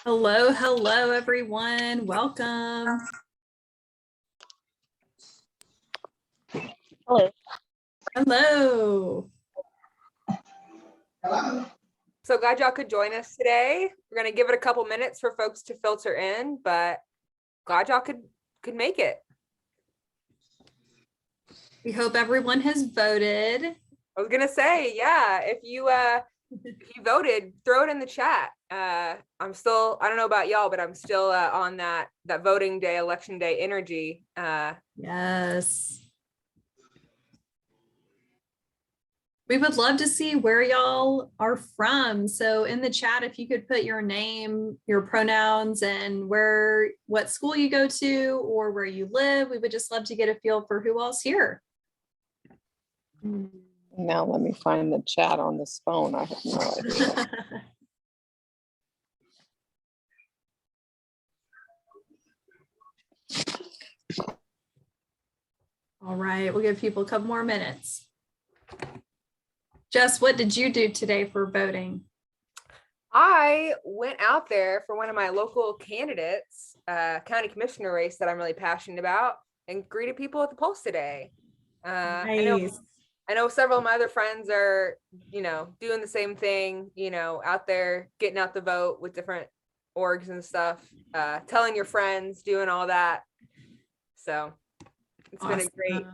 Hello, hello, everyone. Welcome. Hello. Hello. So glad y'all could join us today. We're going to give it a couple minutes for folks to filter in, but glad y'all could make it. We hope everyone has voted. I was going to say, yeah, if you voted, throw it in the chat. I don't know about y'all, but I'm still on that voting day, election day energy. Yes. We would love to see where y'all are from. So in the chat, if you could put your name, your pronouns, and what school you go to or where you live, we would just love to get a feel for who all's here. Now let me find the chat on this phone. I have no idea. All right, we'll give people a couple more minutes. Jess, what did you do today for voting? I went out there for one of my local candidates, county commissioner race that I'm really passionate about, and greeted people at the polls today. Nice. I know several of my other friends are, doing the same thing, out there getting out the vote with different orgs and stuff, telling your friends, doing all that. So it's been a great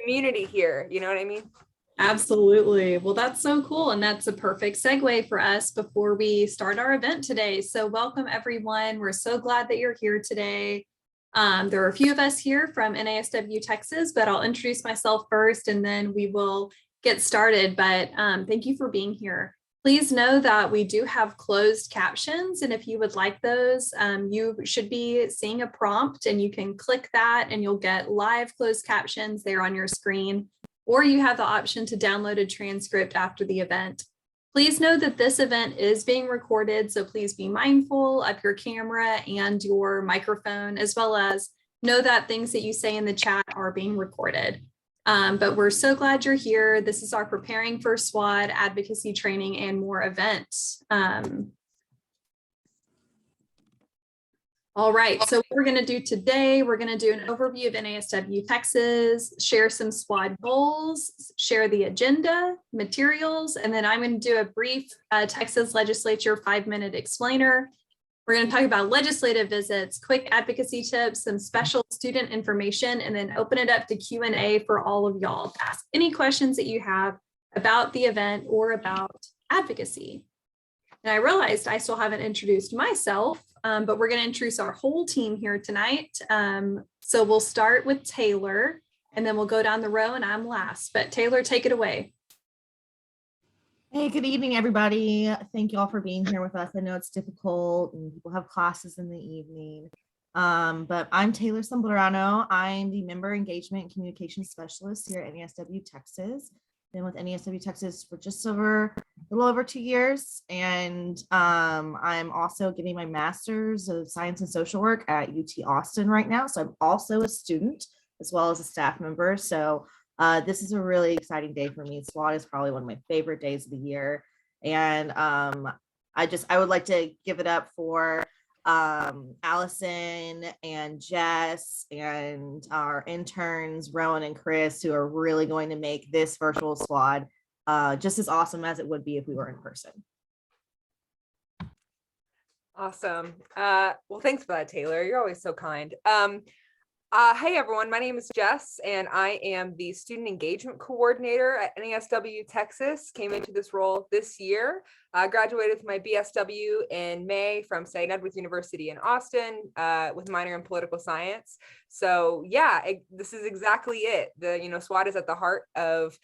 community here. You know what I mean? Absolutely. Well, that's so cool. And that's a perfect segue for us before we start our event today. So welcome, everyone. We're so glad that you're here today. There are a few of us here from NASW Texas, but I'll introduce myself first and then we will get started. But thank you for being here. Please know that we do have closed captions. And if you would like those, you should be seeing a prompt and you can click that and you'll get live closed captions there on your screen. Or you have the option to download a transcript after the event. Please know that this event is being recorded, so please be mindful of your camera and your microphone, as well as know that things that you say in the chat are being recorded. But we're so glad you're here. This is our Preparing for SWAD Advocacy Training and More event. All right, so what we're going to do today, we're going to do an overview of NASW Texas, share some SWAD goals, share the agenda, materials, and then I'm going to do a brief Texas Legislature 5-minute explainer. We're going to talk about legislative visits, quick advocacy tips, some special student information, and then open it up to Q&A for all of y'all to ask any questions that you have about the event or about advocacy. And I realized I still haven't introduced myself, but we're going to introduce our whole team here tonight. So we'll start with Taylor, and then we'll go down the row, and I'm last. But Taylor, take it away. Hey, good evening, everybody. Thank you all for being here with us. I know it's difficult, and people have classes in the evening. But I'm Taylor Samburano. I'm the Member Engagement and Communication Specialist here at NASW Texas. Been with NASW Texas for just a little over 2 years, and I'm also getting my master's of science and social work at UT Austin right now. So I'm also a student as well as a staff member. So this is a really exciting day for me. SWAT is probably one of my favorite days of the year, and I would like to give it up for Allison and Jess and our interns, Rowan and Chris, who are really going to make this virtual SWAD just as awesome as it would be if we were in person. Awesome. Well, thanks for that, Taylor. You're always so kind. Hey, everyone. My name is Jess, and I am the Student Engagement Coordinator at NASW Texas. Came into this role this year. I graduated with my BSW in May from St. Edward's University in Austin with a minor in political science. So yeah, this is exactly it. SWAT is at the heart of,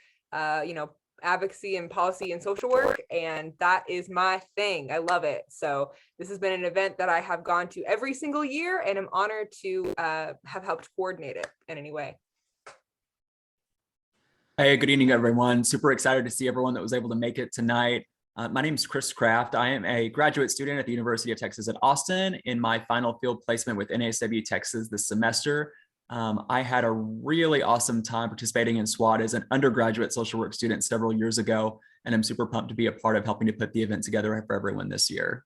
advocacy and policy and social work, and that is my thing. I love it. So this has been an event that I have gone to every single year, and I'm honored to have helped coordinate it in any way. Hey, good evening, everyone. Super excited to see everyone that was able to make it tonight. My name is Chris Kraft. I am a graduate student at the University of Texas at Austin in my final field placement with NASW Texas this semester. I had a really awesome time participating in SWAT as an undergraduate social work student several years ago. and I'm super pumped to be a part of helping to put the event together for everyone this year.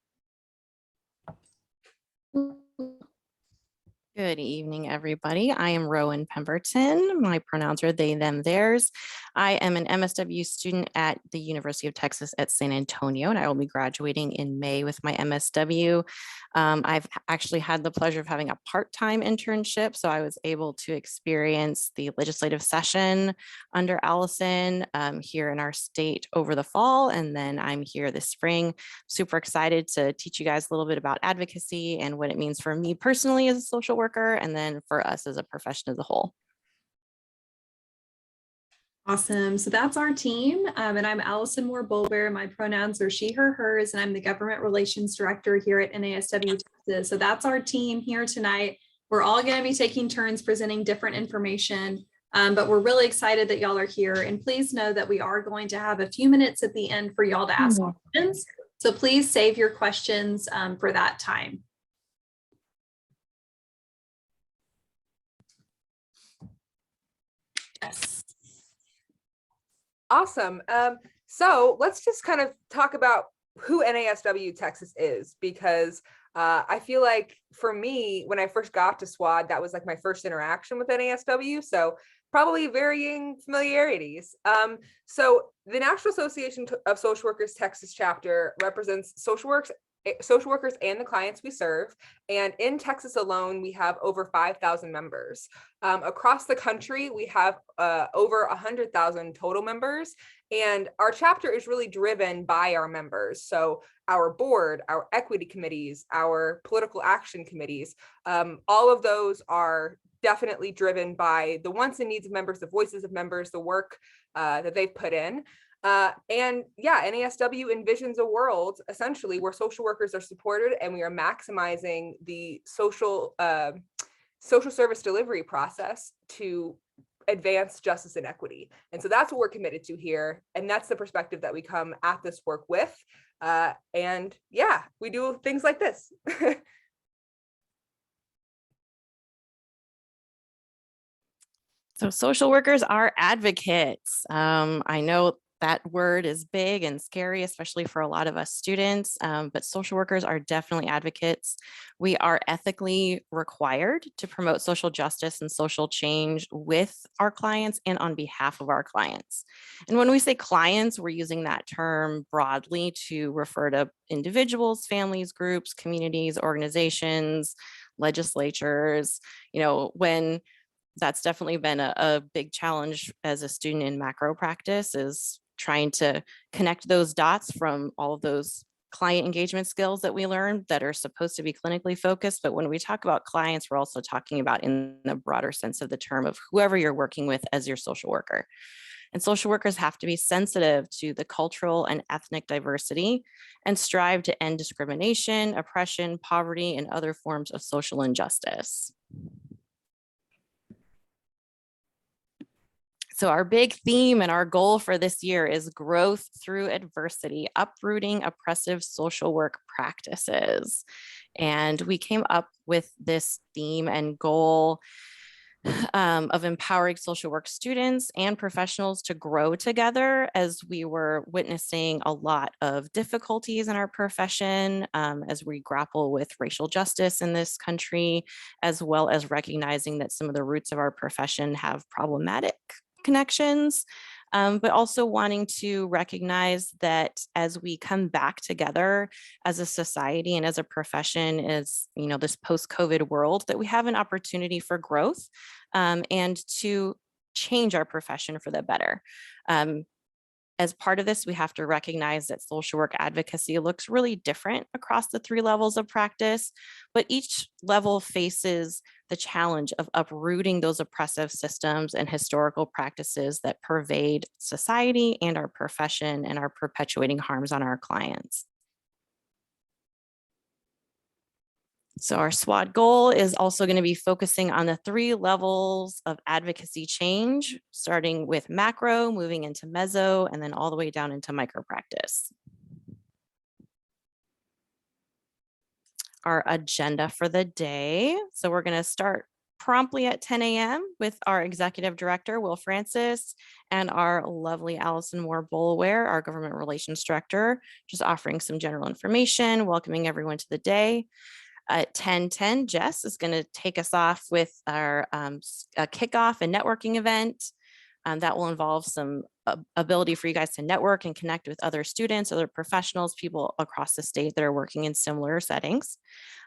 Good evening, everybody. I am Rowan Pemberton. My pronouns are they, them, theirs. I am an MSW student at the University of Texas at San Antonio, and I will be graduating in May with my MSW. I've actually had the pleasure of having a part-time internship, so I was able to experience the legislative session under Allison here in our state over the fall, and then I'm here this spring. Super excited to teach you guys a little bit about advocacy and what it means for me personally as a social worker, and then for us as a profession as a whole. Awesome. So that's our team. And I'm Allison Moore-Bolber. My pronouns are she, her, hers, and I'm the Government Relations Director here at NASW Texas. So that's our team here tonight. We're all going to be taking turns presenting different information, but we're really excited that y'all are here. And please know that we are going to have a few minutes at the end for y'all to ask questions. So please save your questions for that time. Yes. Awesome. So let's just kind of talk about who NASW Texas is, because I feel like for me, when I first got to SWAD, that was like my first interaction with NASW. So probably varying familiarities. So the National Association of Social Workers Texas chapter represents social workers and the clients we serve. And in Texas alone, we have over 5,000 members. Across the country, we have over 100,000 total members. And our chapter is really driven by our members. So our board, our equity committees, our political action committees, all of those are definitely driven by the wants and needs of members, the voices of members, the work that they've put in. And yeah, NASW envisions a world essentially where social workers are supported and we are maximizing the social service delivery process to advance justice and equity. And so that's what we're committed to here. And that's the perspective that we come at this work with. And yeah, we do things like this. So social workers are advocates. I know that word is big and scary, especially for a lot of us students, but social workers are definitely advocates. We are ethically required to promote social justice and social change with our clients and on behalf of our clients. And when we say clients, we're using that term broadly to refer to individuals, families, groups, communities, organizations, legislatures. You know, when that's definitely been a big challenge as a student in macro practice, is trying to connect those dots from all of those client engagement skills that we learned that are supposed to be clinically focused. But when we talk about clients, we're also talking about in the broader sense of the term of whoever you're working with as your social worker. And social workers have to be sensitive to the cultural and ethnic diversity and strive to end discrimination, oppression, poverty, and other forms of social injustice. So our big theme and our goal for this year is growth through adversity, uprooting oppressive social work practices. And we came up with this theme and goal of empowering social work students and professionals to grow together as we were witnessing a lot of difficulties in our profession as we grapple with racial justice in this country, as well as recognizing that some of the roots of our profession have problematic connections, but also wanting to recognize that as we come back together as a society and as a profession, as you know, this post-COVID world, that we have an opportunity for growth and to change our profession for the better. As part of this, we have to recognize that social work advocacy looks really different across the 3 levels of practice, but each level faces the challenge of uprooting those oppressive systems and historical practices that pervade society and our profession and are perpetuating harms on our clients. So our SWAD goal is also going to be focusing on the 3 levels of advocacy change, starting with macro, moving into meso, and then all the way down into micro practice. Our agenda for the day. So we're going to start promptly at 10 a.m. with our executive director, Will Francis, and our lovely Allison Moore Boulware, our government relations director, just offering some general information, welcoming everyone to the day. At 10:10, Jess is going to take us off with our kickoff and networking event. That will involve some ability for you guys to network and connect with other students, other professionals, people across the state that are working in similar settings.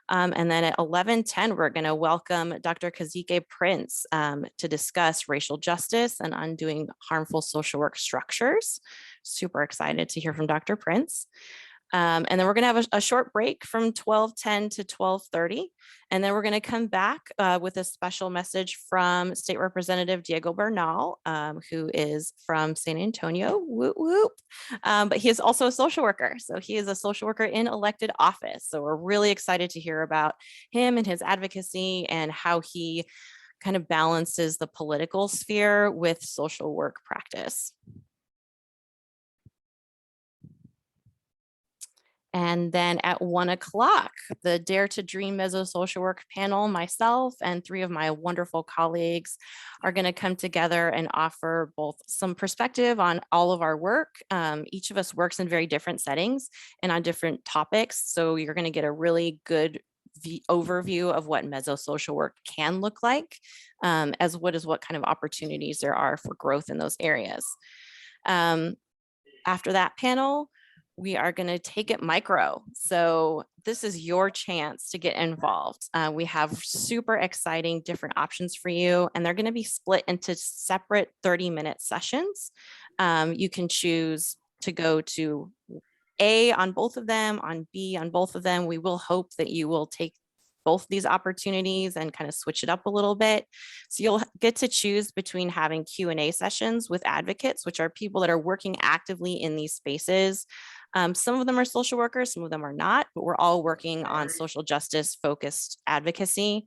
And then at 11:10, we're going to welcome Dr. Kazike Prince to discuss racial justice and undoing harmful social work structures. Super excited to hear from Dr. Prince. And then we're going to have a short break from 12:10 to 12:30. And then we're going to come back with a special message from State Representative Diego Bernal, who is from San Antonio, whoop, whoop. But he is also a social worker. So he is a social worker in elected office. So we're really excited to hear about him and his advocacy and how he kind of balances the political sphere with social work practice. And then at 1 o'clock, the Dare to Dream Meso-Social Work panel, myself and 3 of my wonderful colleagues are going to come together and offer both some perspective on all of our work. Each of us works in very different settings and on different topics. So you're going to get a really good overview of what meso-social work can look like, as what kind of opportunities there are for growth in those areas. After that panel, we are going to take it micro. So this is your chance to get involved. We have super exciting different options for you, and they're going to be split into separate 30-minute sessions. You can choose to go to A on both of them, on B on both of them. We will hope that you will take both these opportunities and kind of switch it up a little bit. So you'll get to choose between having Q&A sessions with advocates, which are people that are working actively in these spaces. Some of them are social workers, some of them are not, but we're all working on social justice focused advocacy.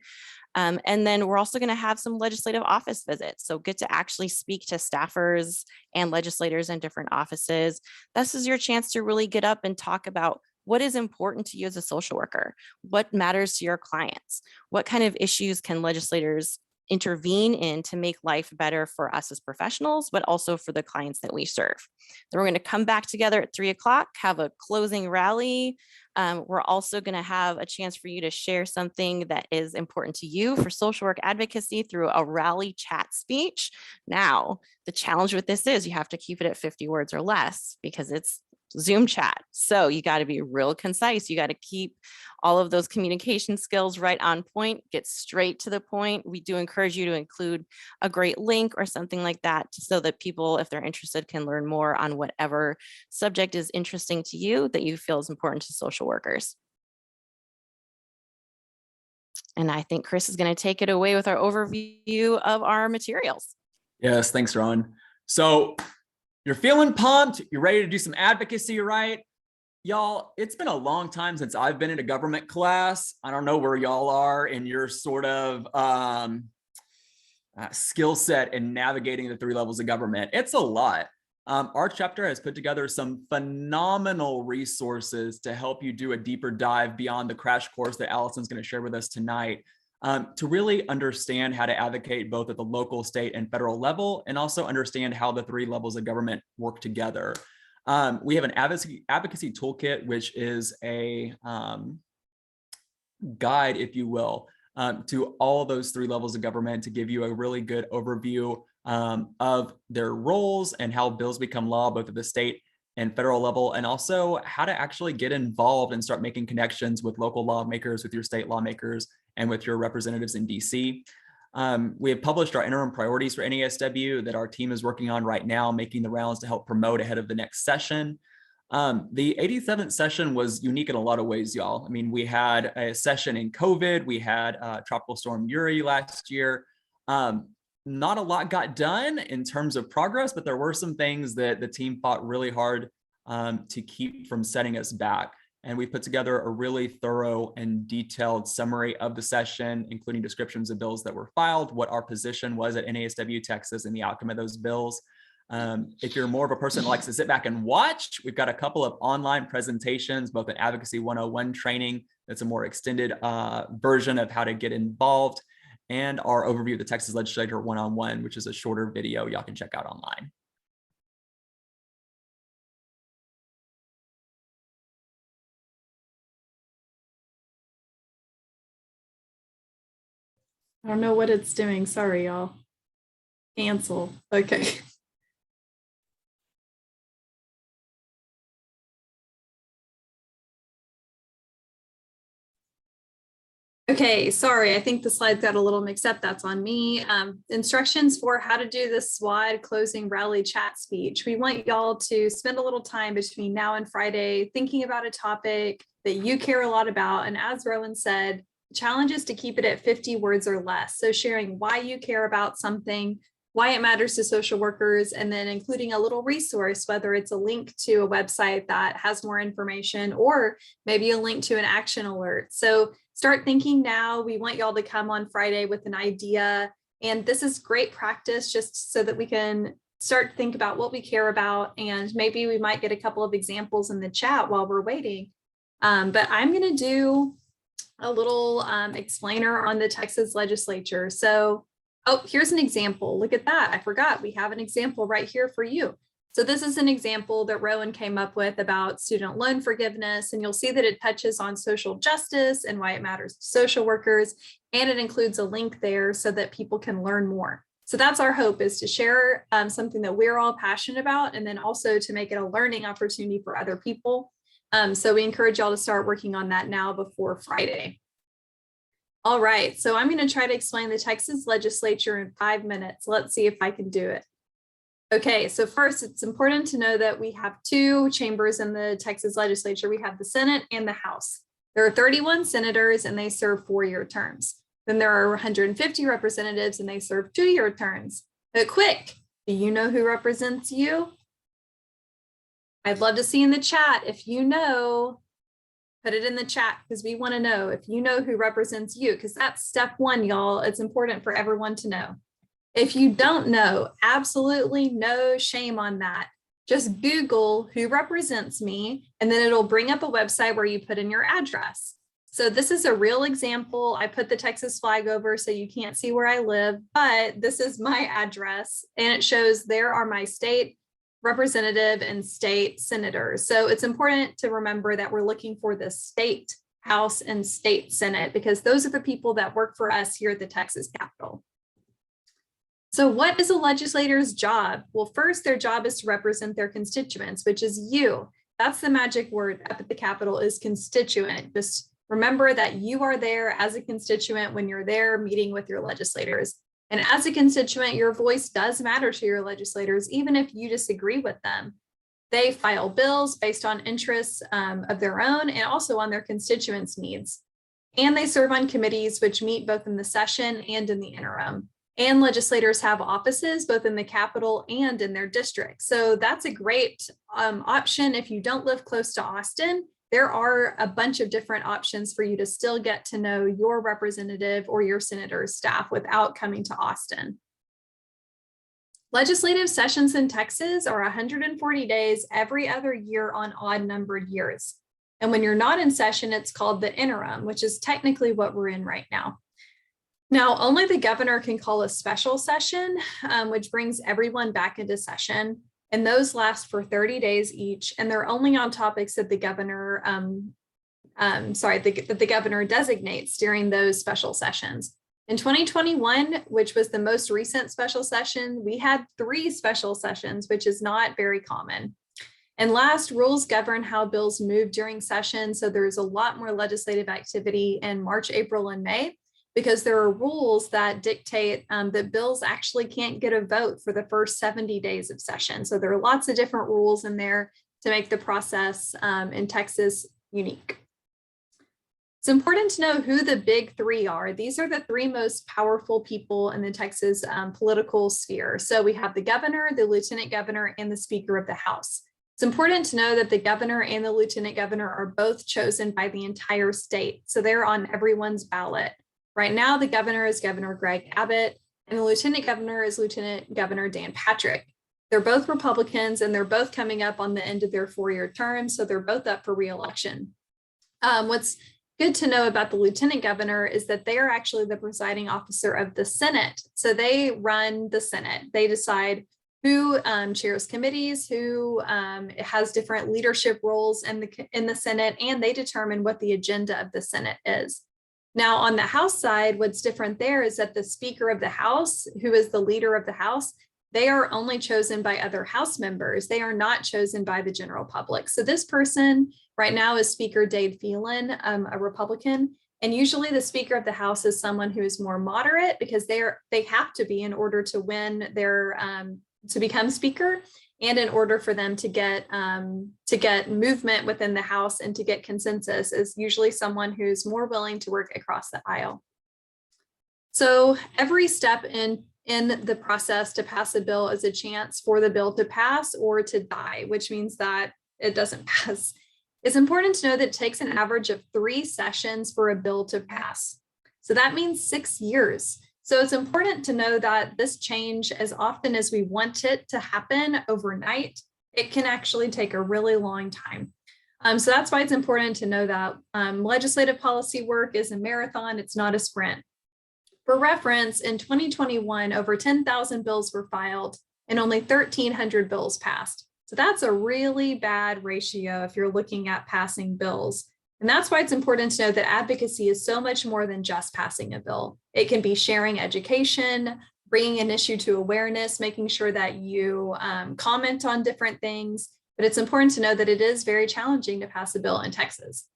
And then we're also going to have some legislative office visits. So get to actually speak to staffers and legislators in different offices. This is your chance to really get up and talk about what is important to you as a social worker, what matters to your clients, what kind of issues can legislators intervene in to make life better for us as professionals, but also for the clients that we serve. Then we're going to come back together at 3 o'clock, have a closing rally. We're also going to have a chance for you to share something that is important to you for social work advocacy through a rally chat speech. Now, the challenge with this is you have to keep it at 50 words or less because it's Zoom chat. So you got to be real concise. You got to keep all of those communication skills right on point, get straight to the point. We do encourage you to include a great link or something like that so that people, if they're interested, can learn more on whatever subject is interesting to you that you feel is important to social workers. And I think Chris is going to take it away with our overview of our materials. Yes, thanks, Ron. So you're feeling pumped, you're ready to do some advocacy, right? Y'all, it's been a long time since I've been in a government class. I don't know where y'all are in your sort of skill set in navigating the 3 levels of government. It's a lot. Our chapter has put together some phenomenal resources to help you do a deeper dive beyond the crash course that Allison's going to share with us tonight. To really understand how to advocate both at the local, state, and federal level, and also understand how the 3 levels of government work together. We have an advocacy toolkit, which is a guide, if you will, to all those 3 levels of government to give you a really good overview of their roles and how bills become law, both at the state and federal level, and also how to actually get involved and start making connections with local lawmakers, with your state lawmakers, and with your representatives in DC. We have published our interim priorities for NASW that our team is working on right now, making the rounds to help promote ahead of the next session. The 87th session was unique in a lot of ways, y'all. I mean, we had a session in COVID, we had Tropical Storm Uri last year. Not a lot got done in terms of progress, but there were some things that the team fought really hard to keep from setting us back. And we put together a really thorough and detailed summary of the session, including descriptions of bills that were filed, what our position was at NASW Texas and the outcome of those bills. If you're more of a person that likes to sit back and watch, we've got a couple of online presentations, both an Advocacy 101 training that's a more extended version of how to get involved, and our overview of the Texas Legislature one-on-one, which is a shorter video y'all can check out online. I don't know what it's doing. Sorry, y'all. Cancel. Okay. Okay, sorry, I think the slides got a little mixed up. That's on me. Instructions for how to do the SWAD closing rally chat speech. We want y'all to spend a little time between now and Friday thinking about a topic that you care a lot about. And as Rowan said, challenge is to keep it at 50 words or less. So sharing why you care about something, why it matters to social workers, and then including a little resource, whether it's a link to a website that has more information or maybe a link to an action alert. So start thinking now. We want y'all to come on Friday with an idea. And this is great practice just so that we can start to think about what we care about. And maybe we might get a couple of examples in the chat while we're waiting. But I'm going to do a little explainer on the Texas Legislature. So, oh, here's an example. Look at that. I forgot. We have an example right here for you. So this is an example that Rowan came up with about student loan forgiveness, and you'll see that it touches on social justice and why it matters to social workers, and it includes a link there so that people can learn more. So that's our hope, is to share something that we're all passionate about, and then also to make it a learning opportunity for other people. So we encourage y'all to start working on that now before Friday. All right, so I'm going to try to explain the Texas Legislature in 5 minutes. Let's see if I can do it. Okay, so first, it's important to know that we have two chambers in the Texas Legislature. We have the Senate and the House. There are 31 senators and they serve 4-year terms. Then there are 150 representatives and they serve 2-year terms. But quick, do you know who represents you? I'd love to see in the chat. If you know, put it in the chat because we want to know if you know who represents you, because that's step one, y'all. It's important for everyone to know. If you don't know, absolutely no shame on that. Just Google who represents me, and then it'll bring up a website where you put in your address. So this is a real example. I put the Texas flag over so you can't see where I live, but this is my address, and it shows there are my state representative and state senators. So it's important to remember that we're looking for the state House and state Senate, because those are the people that work for us here at the Texas Capitol. So what is a legislator's job? Well, first, their job is to represent their constituents, which is you. That's the magic word up at the Capitol, is constituent. Just remember that you are there as a constituent when you're there meeting with your legislators. And as a constituent, your voice does matter to your legislators, even if you disagree with them. They file bills based on interests of their own and also on their constituents' needs. And they serve on committees which meet both in the session and in the interim. And legislators have offices both in the Capitol and in their district. So that's a great option if you don't live close to Austin. There are a bunch of different options for you to still get to know your representative or your senator's staff without coming to Austin. Legislative sessions in Texas are 140 days every other year on odd numbered years. And when you're not in session, it's called the interim, which is technically what we're in right now. Now, only the governor can call a special session, which brings everyone back into session. And those last for 30 days each. And they're only on topics that the governor, that the governor designates during those special sessions. In 2021, which was the most recent special session, we had 3 special sessions, which is not very common. And last, rules govern how bills move during session. So there's a lot more legislative activity in March, April, and May, because there are rules that dictate that bills actually can't get a vote for the first 70 days of session. So there are lots of different rules in there to make the process in Texas unique. It's important to know who the big 3 are. These are the 3 most powerful people in the Texas political sphere. So we have the governor, the lieutenant governor, and the Speaker of the House. It's important to know that the governor and the lieutenant governor are both chosen by the entire state. So they're on everyone's ballot. Right now, the governor is Governor Greg Abbott, and the lieutenant governor is Lieutenant Governor Dan Patrick. They're both Republicans, and they're both coming up on the end of their 4-year term, so they're both up for re-election. What's good to know about the lieutenant governor is that they are actually the presiding officer of the Senate. So they run the Senate. They decide who chairs committees, who has different leadership roles in the Senate, and they determine what the agenda of the Senate is. Now, on the House side, what's different there is that the Speaker of the House, who is the leader of the House, they are only chosen by other House members. They are not chosen by the general public. So this person right now is Speaker Dave Phelan, a Republican. And usually the Speaker of the House is someone who is more moderate because they have to be in order to win their to become Speaker, and in order for them to get movement within the House and to get consensus, is usually someone who's more willing to work across the aisle. So every step in the process to pass a bill is a chance for the bill to pass or to die, which means that it doesn't pass. It's important to know that it takes an average of 3 sessions for a bill to pass. So that means 6 years. So it's important to know that this change, as often as we want it to happen overnight, it can actually take a really long time. So that's why it's important to know that legislative policy work is a marathon, it's not a sprint. For reference, in 2021, over 10,000 bills were filed and only 1,300 bills passed. So that's a really bad ratio if you're looking at passing bills. And that's why it's important to know that advocacy is so much more than just passing a bill. It can be sharing education, bringing an issue to awareness, making sure that you comment on different things. But it's important to know that it is very challenging to pass a bill in Texas.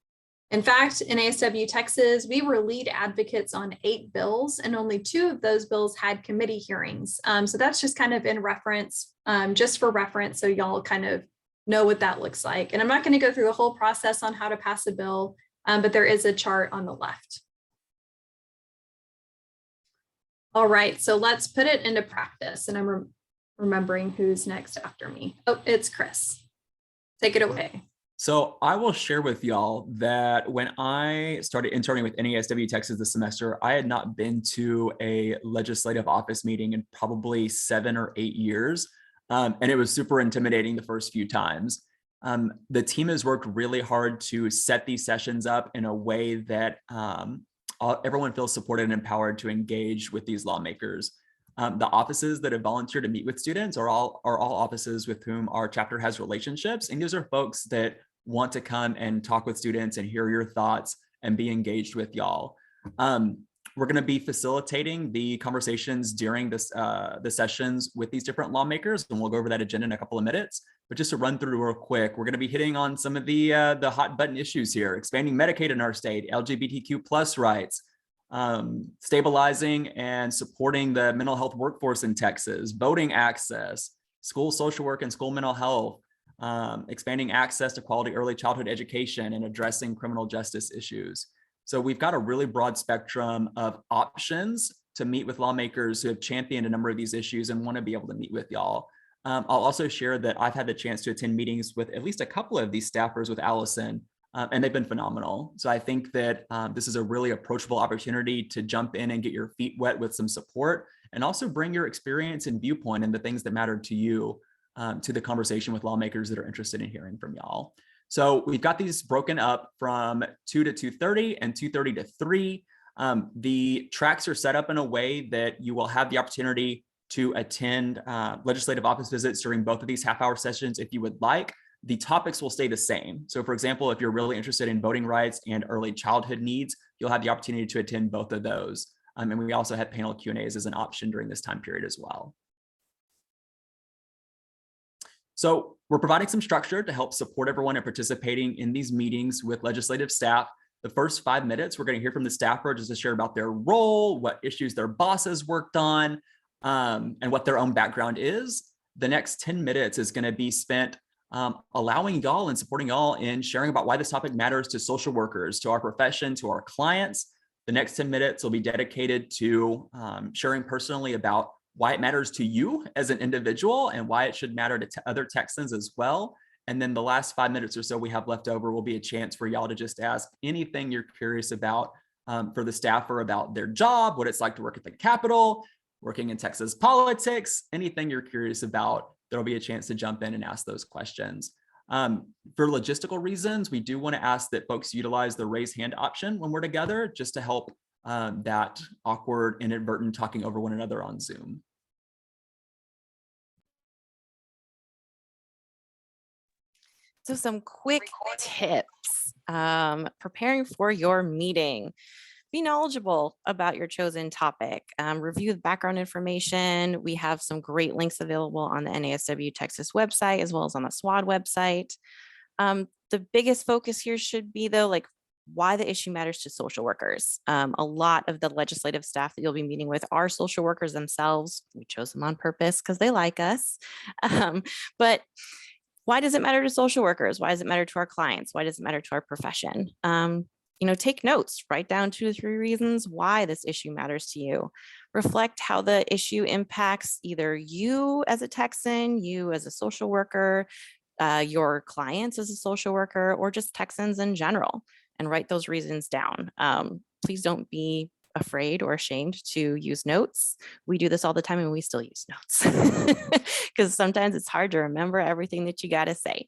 In fact, in NASW Texas, we were lead advocates on 8 bills, and only 2 of those bills had committee hearings. So that's just kind of in reference, just for reference, so y'all kind of know what that looks like. And I'm not going to go through the whole process on how to pass a bill, but there is a chart on the left. All right, so let's put it into practice. And I'm remembering who's next after me. Oh, it's Chris. Take it away. So I will share with y'all that when I started interning with NASW Texas this semester, I had not been to a legislative office meeting in probably 7 or 8 years. And it was super intimidating the first few times. The team has worked really hard to set these sessions up in a way that everyone feels supported and empowered to engage with these lawmakers. The offices that have volunteered to meet with students are all offices with whom our chapter has relationships. And these are folks that want to come and talk with students and hear your thoughts and be engaged with y'all. We're going to be facilitating the conversations during the sessions with these different lawmakers, and we'll go over that agenda in a couple of minutes. But just to run through real quick, we're going to be hitting on some of the hot button issues here: expanding Medicaid in our state, LGBTQ+ rights, stabilizing and supporting the mental health workforce in Texas, voting access, school social work and school mental health, expanding access to quality early childhood education, and addressing criminal justice issues. So we've got a really broad spectrum of options to meet with lawmakers who have championed a number of these issues and want to be able to meet with y'all. I'll also share that I've had the chance to attend meetings with at least a couple of these staffers with Allison, and they've been phenomenal. So I think that this is a really approachable opportunity to jump in and get your feet wet with some support, and also bring your experience and viewpoint and the things that matter to you to the conversation with lawmakers that are interested in hearing from y'all. So we've got these broken up from 2 to 2:30 and 2:30 to 3. The tracks are set up in a way that you will have the opportunity to attend legislative office visits during both of these half-hour sessions if you would like. The topics will stay the same. So for example, if you're really interested in voting rights and early childhood needs, you'll have the opportunity to attend both of those. And we also had panel Q&As as an option during this time period as well. So we're providing some structure to help support everyone in participating in these meetings with legislative staff. The first 5 minutes, we're going to hear from the staffer just to share about their role, what issues their bosses worked on, and what their own background is. The next 10 minutes is going to be spent allowing y'all and supporting y'all in sharing about why this topic matters to social workers, to our profession, to our clients. The next 10 minutes will be dedicated to sharing personally about why it matters to you as an individual and why it should matter to other Texans as well. And then the last 5 minutes or so we have left over will be a chance for y'all to just ask anything you're curious about for the staffer about their job, what it's like to work at the Capitol, working in Texas politics, anything you're curious about. There'll be a chance to jump in and ask those questions. For logistical reasons, we do want to ask that folks utilize the raise hand option when we're together, just to help that awkward, inadvertent talking over one another on Zoom. So some quick tips, preparing for your meeting. Be knowledgeable about your chosen topic. Review the background information. We have some great links available on the NASW Texas website, as well as on the SWAD website. The biggest focus here should be, though, like why the issue matters to social workers. A lot of the legislative staff that you'll be meeting with are social workers themselves. We chose them on purpose because they like us. But why does it matter to social workers? Why does it matter to our clients? Why does it matter to our profession? Take notes, write down 2 to 3 reasons why this issue matters to you. Reflect how the issue impacts either you as a Texan, you as a social worker, your clients as a social worker, or just Texans in general, and write those reasons down. Please don't be afraid or ashamed to use notes. We do this all the time and we still use notes because sometimes it's hard to remember everything that you got to say.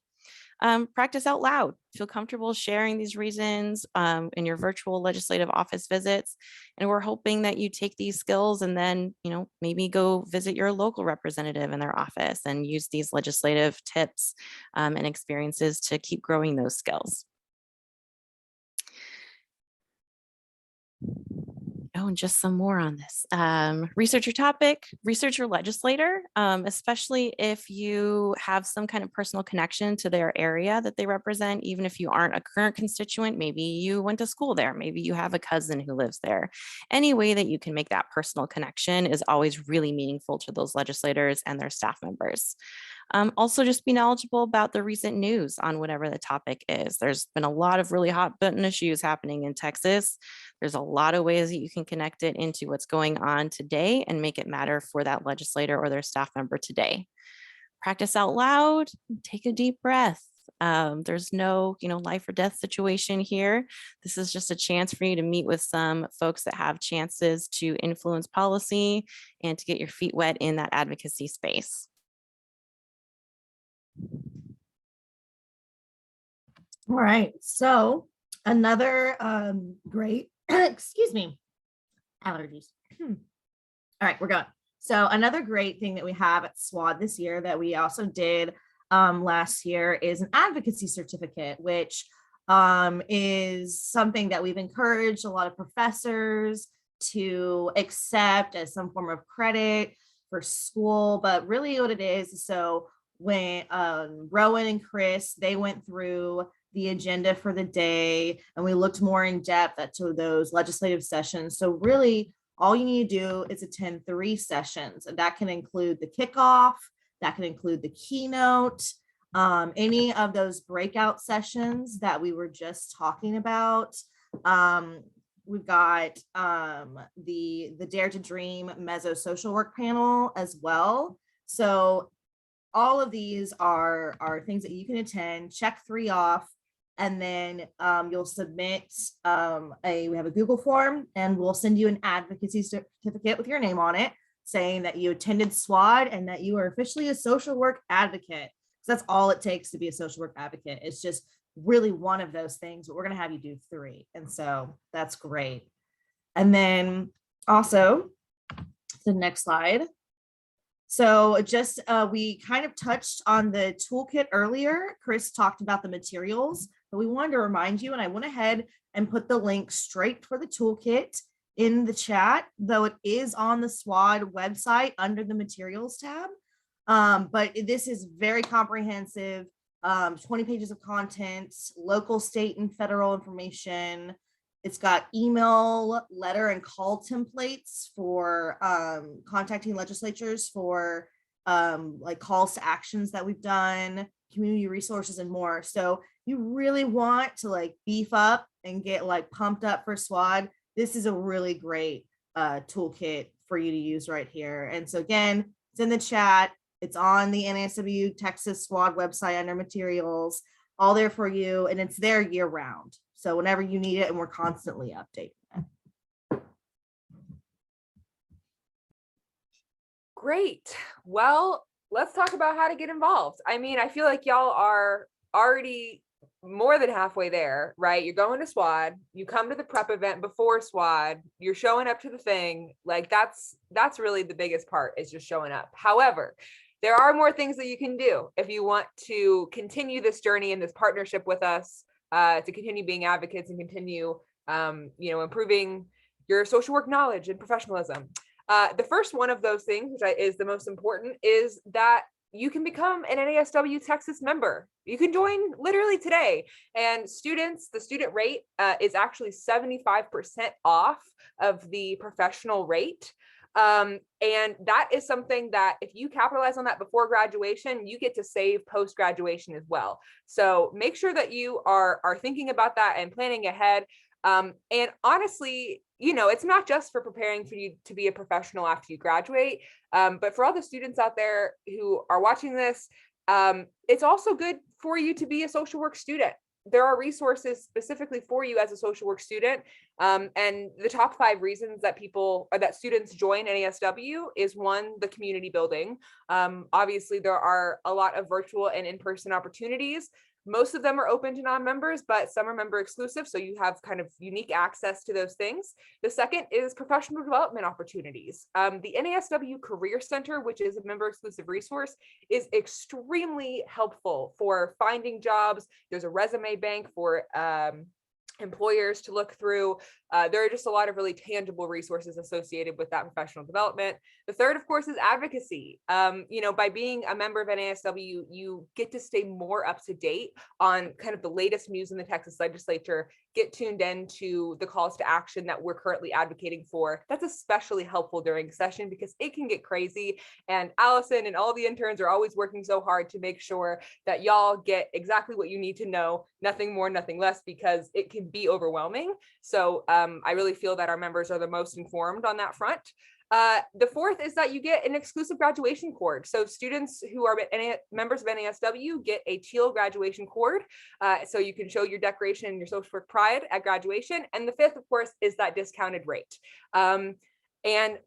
Practice out loud. Feel comfortable sharing these reasons in your virtual legislative office visits. And we're hoping that you take these skills and then, maybe go visit your local representative in their office and use these legislative tips and experiences to keep growing those skills. Oh, and just some more on this. Research your topic, research your legislator, especially if you have some kind of personal connection to their area that they represent, even if you aren't a current constituent, maybe you went to school there, maybe you have a cousin who lives there. Any way that you can make that personal connection is always really meaningful to those legislators and their staff members. Also, just be knowledgeable about the recent news on whatever the topic is. There's been a lot of really hot button issues happening in Texas. There's a lot of ways that you can connect it into what's going on today and make it matter for that legislator or their staff member today. Practice out loud, take a deep breath. There's no, life or death situation here. This is just a chance for you to meet with some folks that have chances to influence policy and to get your feet wet in that advocacy space. All right, so another great, excuse me, allergies. All right, we're going. So another great thing that we have at SWAD this year that we also did last year is an advocacy certificate, which is something that we've encouraged a lot of professors to accept as some form of credit for school. But really what it is, so when Rowan and Chris, they went through the agenda for the day and we looked more in depth to those legislative sessions. So really all you need to do is attend 3 sessions, and that can include the kickoff, that can include the keynote, any of those breakout sessions that we were just talking about. We've got the Dare to Dream Mezzo social work panel as well. So all of these are things that you can attend, check 3 off, and then you'll submit we have a Google form, and we'll send you an advocacy certificate with your name on it, saying that you attended SWAD and that you are officially a social work advocate. So that's all it takes to be a social work advocate. It's just really one of those things, but we're going to have you do 3. And so that's great. And then also the next slide. So just we kind of touched on the toolkit earlier. Chris talked about the materials, but we wanted to remind you, and I went ahead and put the link straight for the toolkit in the chat, though it is on the SWAD website under the materials tab. But this is very comprehensive, 20 pages of content, local, state, and federal information. It's got email, letter, and call templates for contacting legislatures for like calls to actions that we've done, community resources, and more. So you really want to like beef up and get like pumped up for SWAD. This is a really great toolkit for you to use right here. And so again, it's in the chat. It's on the NASW Texas SWAD website under materials, all there for you. And it's there year round. So whenever you need it, and we're constantly updating it. Great. Well, let's talk about how to get involved. I mean, I feel like y'all are already more than halfway there, right? You're going to SWAD, you come to the prep event before SWAD, you're showing up to the thing. Like that's really the biggest part, is just showing up. However, there are more things that you can do if you want to continue this journey and this partnership with us, to continue being advocates and continue, improving your social work knowledge and professionalism. The first one of those things, which is the most important, is that you can become an NASW Texas member. You can join literally today. And the student rate is actually 75% off of the professional rate. And that is something that if you capitalize on that before graduation, you get to save post-graduation as well. So make sure that you are thinking about that and planning ahead. And honestly, it's not just for preparing for you to be a professional after you graduate, but for all the students out there who are watching this, it's also good for you to be a social work student. There are resources specifically for you as a social work student. And the top 5 reasons that students join NASW is 1, the community building. Obviously, there are a lot of virtual and in-person opportunities. Most of them are open to non-members, but some are member exclusive. So you have kind of unique access to those things. The second is professional development opportunities. The NASW Career Center, which is a member exclusive resource, is extremely helpful for finding jobs. There's a resume bank for employers to look through. There are just a lot of really tangible resources associated with that professional development. The third, of course, is advocacy. By being a member of NASW, you get to stay more up to date on kind of the latest news in the Texas Legislature, get tuned in to the calls to action that we're currently advocating for. That's especially helpful during session because it can get crazy. And Allison and all the interns are always working so hard to make sure that y'all get exactly what you need to know, nothing more, nothing less, because it can be overwhelming. So I really feel that our members are the most informed on that front. The fourth is that you get an exclusive graduation cord. So students who are members of NASW get a teal graduation cord. So you can show your decoration and your social work pride at graduation. And the fifth, of course, is that discounted rate. And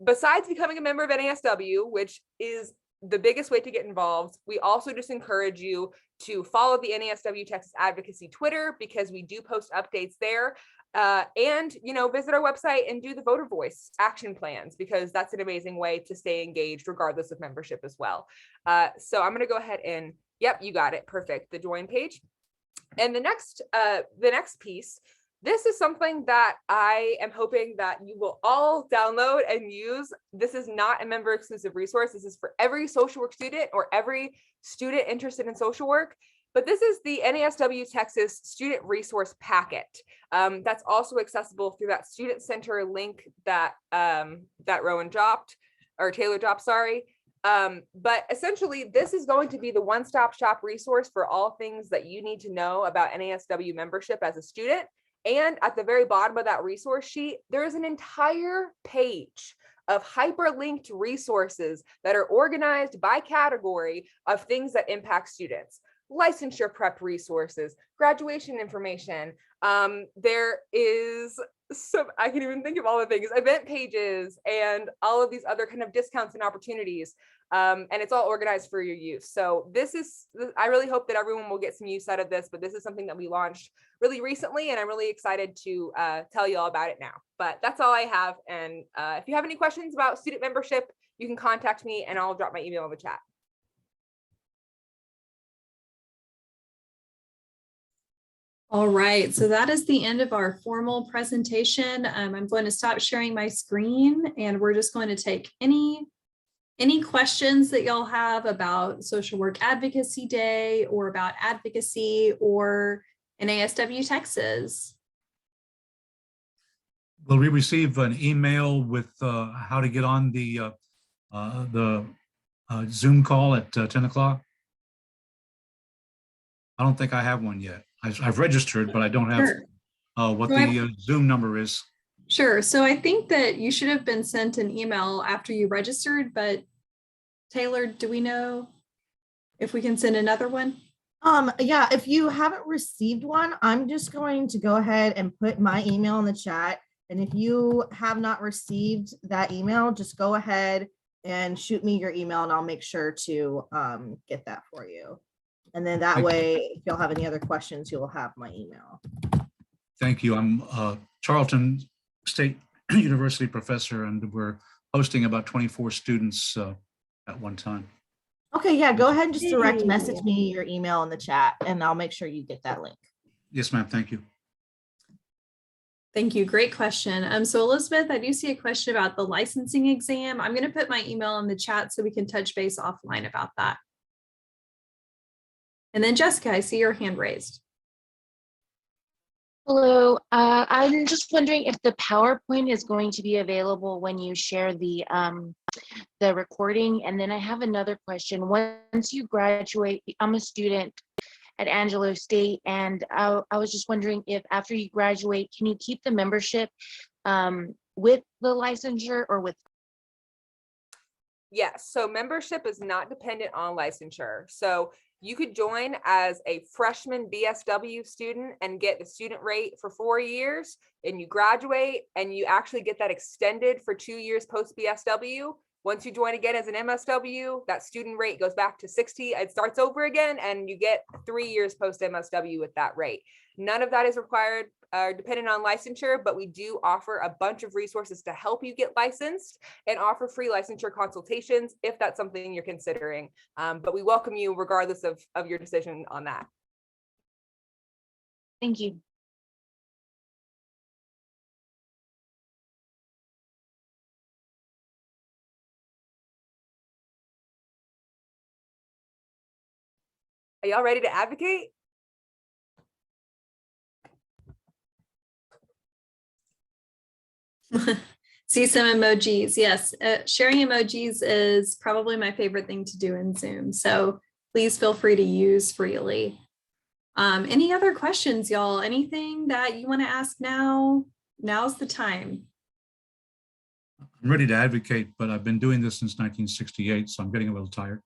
besides becoming a member of NASW, which is the biggest way to get involved, we also just encourage you to follow the NASW Texas Advocacy Twitter, because we do post updates there. And visit our website and do the voter voice action plans, because that's an amazing way to stay engaged regardless of membership as well. So I'm going to go ahead and, yep, you got it. Perfect. The join page. And the next piece, this is something that I am hoping that you will all download and use. This is not a member exclusive resource. This is for every social work student or every student interested in social work. But this is the NASW Texas Student Resource Packet. That's also accessible through that Student Center link that Taylor dropped, sorry. But essentially, this is going to be the one-stop shop resource for all things that you need to know about NASW membership as a student. And at the very bottom of that resource sheet, there is an entire page of hyperlinked resources that are organized by category of things that impact students. Licensure prep resources, graduation information. There is some, I can't even think of all the things, event pages, and all of these other kind of discounts and opportunities. And it's all organized for your use. So I really hope that everyone will get some use out of this, but this is something that we launched really recently, and I'm really excited to tell you all about it now. But that's all I have. And if you have any questions about student membership, you can contact me and I'll drop my email in the chat. All right, so that is the end of our formal presentation. I'm going to stop sharing my screen, and we're just going to take any questions that y'all have about Social Work Advocacy Day or about advocacy or NASW Texas. Will we receive an email with how to get on the Zoom call at 10 o'clock? I don't think I have one yet. I've registered, but I don't have what the Zoom number is. Sure. So I think that you should have been sent an email after you registered, but Taylor, do we know if we can send another one? Yeah, if you haven't received one, I'm just going to go ahead and put my email in the chat. And if you have not received that email, just go ahead and shoot me your email and I'll make sure to get that for you. And then that Thank you. way, if y'all have any other questions, you'll have my email. Thank you. I'm Charlton State University professor, and we're hosting about 24 students at one time. Okay, yeah, go ahead and just direct Yay. message me your email in the chat and I'll make sure you get that link. Yes, ma'am. Thank you. Thank you. Great question. So Elizabeth, I do see a question about the licensing exam. I'm going to put my email in the chat so we can touch base offline about that. And then Jessica, I see your hand raised. Hello, I'm just wondering if the PowerPoint is going to be available when you share the recording. And then I have another question. Once you graduate, I'm a student at Angelo State, and I was just wondering if after you graduate, can you keep the membership with the licensure or with? Yes, so membership is not dependent on licensure. So you could join as a freshman BSW student and get the student rate for 4 years, and you graduate and you actually get that extended for 2 years post BSW. Once you join again as an MSW, that student rate goes back to 60. It starts over again, and you get 3 years post MSW with that rate. None of that is required or dependent on licensure, but we do offer a bunch of resources to help you get licensed and offer free licensure consultations if that's something you're considering. But we welcome you regardless of your decision on that. Thank you. Are y'all ready to advocate? See some emojis. Yes, sharing emojis is probably my favorite thing to do in Zoom. So please feel free to use freely. Any other questions, y'all? Anything that you want to ask now? Now's the time. I'm ready to advocate, but I've been doing this since 1968, so I'm getting a little tired.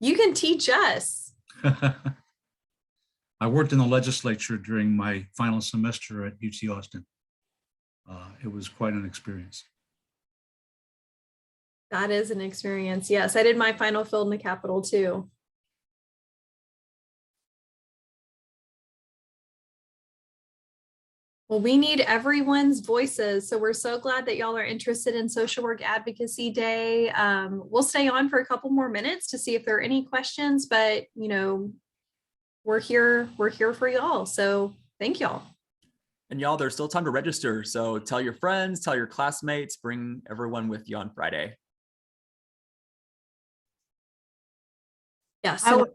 You can teach us. I worked in the legislature during my final semester at UT Austin. It was quite an experience. That is an experience. Yes, I did my final field in the Capitol too. Well, we need everyone's voices. So we're so glad that y'all are interested in Social Work Advocacy Day. We'll stay on for a couple more minutes to see if there are any questions, but you know, we're here for y'all. So thank y'all. And y'all, there's still time to register. So tell your friends, tell your classmates, bring everyone with you on Friday. Yeah, so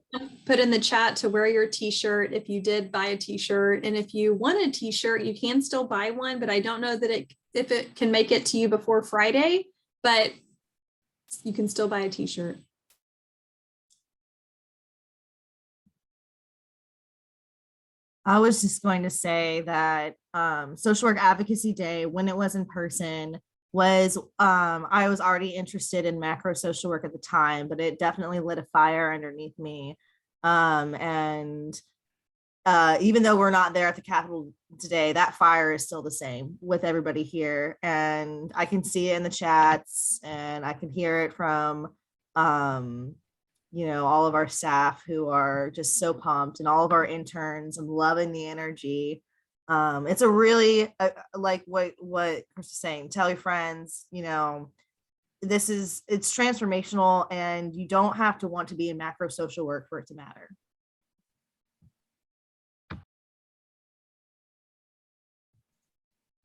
put in the chat to wear your t-shirt if you did buy a t-shirt. And if you want a t-shirt, you can still buy one, but I don't know that if it can make it to you before Friday, but you can still buy a t-shirt. I was just going to say that Social Work Advocacy Day, when it was in person, was I was already interested in macro social work at the time, but it definitely lit a fire underneath me. And even though we're not there at the Capitol today, that fire is still the same with everybody here. And I can see it in the chats and I can hear it from you know, all of our staff who are just so pumped, and all of our interns. I'm loving the energy. It's a really like what Chris was saying, tell your friends, you know, it's transformational, and you don't have to want to be in macro social work for it to matter.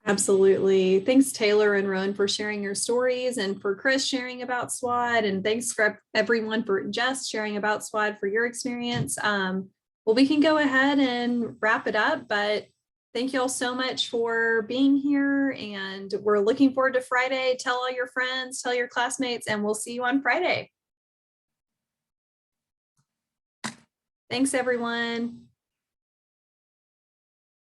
Absolutely. Thanks, Taylor and Rowan, for sharing your stories, and for Chris sharing about SWAD, and thanks for everyone for Jess sharing about SWAD for your experience. Well, we can go ahead and wrap it up, but thank you all so much for being here, and we're looking forward to Friday. Tell all your friends, tell your classmates, and we'll see you on Friday. Thanks, everyone.